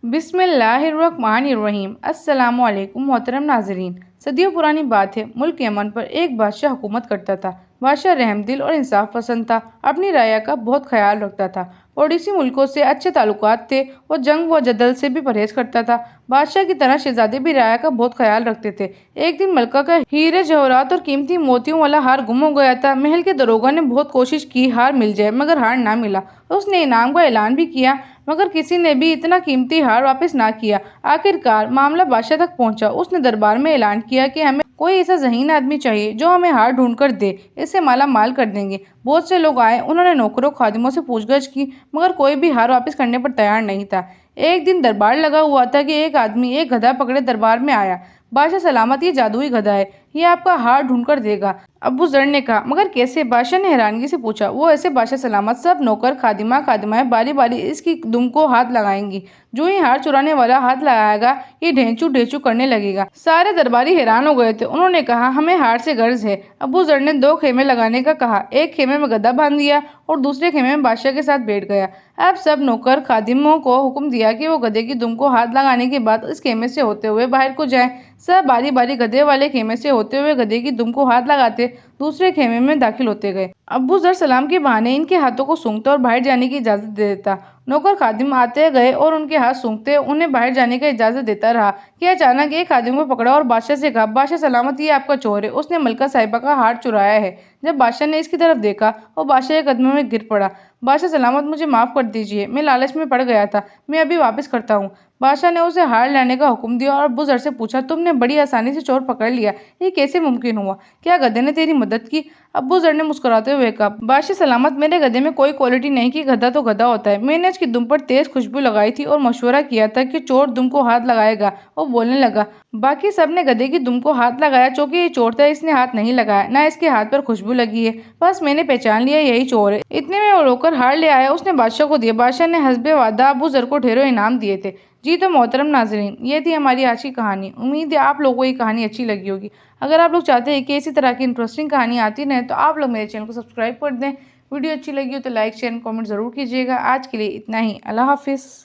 बिस्मिल्लाहिर्रहमानिर्रहीम। अस्सलामुअलैकुम मोहतरम नाजरीन। सदियों पुरानी बात है, मुल्क यमन पर एक बादशाह हुकूमत करता था। बादशाह रहमदिल और इंसाफ पसंद था, अपनी राया का बहुत ख्याल रखता था। पड़ोसी मुल्कों से अच्छे ताल्लुकात थे और जंग व जदल से भी परहेज करता था। बादशाह की तरह शहजादे भी राया का बहुत ख्याल रखते थे। एक दिन मलका का हीरे जवाहरात और कीमती मोतियों वाला हार गुम हो गया था। महल के दरोगा ने बहुत कोशिश की हार मिल जाए, मगर हार ना मिला। उसने इनाम का ऐलान भी किया, मगर किसी ने भी इतना कीमती हार वापस ना किया। आखिरकार मामला बादशाह तक पहुंचा। उसने दरबार में ऐलान किया कि हमें कोई ऐसा ज़हीन आदमी चाहिए जो हमें हार ढूंढ कर दे, इससे माला माल कर देंगे। बहुत से लोग आए, उन्होंने नौकरों खादिमों से पूछगछ की, मगर कोई भी हार वापस करने पर तैयार नहीं था। एक दिन दरबार लगा हुआ था कि एक आदमी एक गधा पकड़े दरबार में आया। बादशाह सलामत, ये जादुई गधा है, ये आपका हार ढूंढ कर देगा। अबू जर ने कहा, मगर कैसे? बादशाह ने हैरानगी से पूछा। वो ऐसे बादशाह सलामत, सब नौकर खादिमाएं बारी बारी इसकी दुम को हाथ लगाएंगी। जो ही हार चुराने वाला हाथ लगाएगा, ये ढेंचू ढेंचू करने लगेगा। सारे दरबारी हैरान हो गए थे। उन्होंने कहा, हमें हार से गर्ज है। अबू जर ने 2 खेमे लगाने का कहा। एक खेमे में गधा बांध दिया और दूसरे खेमे में बादशाह के साथ बैठ गया। अब सब नौकर खादिमों को हुक्म दिया कि वो गधे की दुम को हाथ लगाने के बाद इस खेमे से होते हुए बाहर को जाएं। सब बारी बारी गधे वाले खेमे से होते हुए गधे की दुम को हाथ लगाते दूसरे खेमे में दाखिल होते गए। अबू जर सलाम के बहाने इनके हाथों को सूंघता और बाहर जाने की इजाजत दे देता। नौकर खादिम आते गए और उनके हाथ सूंघते उन्हें बाहर जाने की इजाजत देता रहा कि अचानक एक खादिम को पकड़ा और बादशाह से कहा, बादशाह सलामत, ये आपका चोर है, उसने मलका साहिबा का हार चुराया है। जब बादशाह ने इसकी तरफ देखा, वो बादशाह के कदमों में गिर पड़ा। बादशाह सलामत, मुझे माफ कर दीजिए, मैं लालच में पड़ गया था, मैं अभी वापस करता हूँ। बादशाह ने उसे हार लाने का हुक्म दिया और अबू जर से पूछा, तुमने बड़ी आसानी से चोर पकड़ लिया, ये कैसे मुमकिन हुआ? क्या गधे ने तेरी मदद की? अबू जर ने मुस्कुराते हुए कहा, बादशाह सलामत, मेरे गधे में कोई क्वालिटी नहीं कि गधा तो गधा होता है। मैंने इसकी दुम पर तेज खुशबू लगाई थी और मशवरा किया था कि चोर दुम को हाथ लगाएगा। वो बोलने लगा। बाकी सब ने गधे की दुम को हाथ लगाया। चूंकि ये चोर था, इसने हाथ नहीं लगाया, ना इसके हाथ पर खुशबू लगी है। बस मैंने पहचान लिया, यही चोर है। इतने में वो रोकर हार ले आया, उसने बादशाह को दिया। बादशाह ने हस्बे वादा अबू जर को ढेरों इनाम दिए थे। जी तो मोहतरम नाजरीन, ये थी हमारी आज की कहानी। उम्मीद है आप लोगों को ये कहानी अच्छी लगी होगी। अगर आप लोग चाहते हैं कि इसी तरह की इंटरेस्टिंग कहानी आती रहे, तो आप लोग मेरे चैनल को सब्सक्राइब कर दें। वीडियो अच्छी लगी हो तो लाइक शेयर कमेंट ज़रूर कीजिएगा। आज के लिए इतना ही। अल्लाह हाफिज़।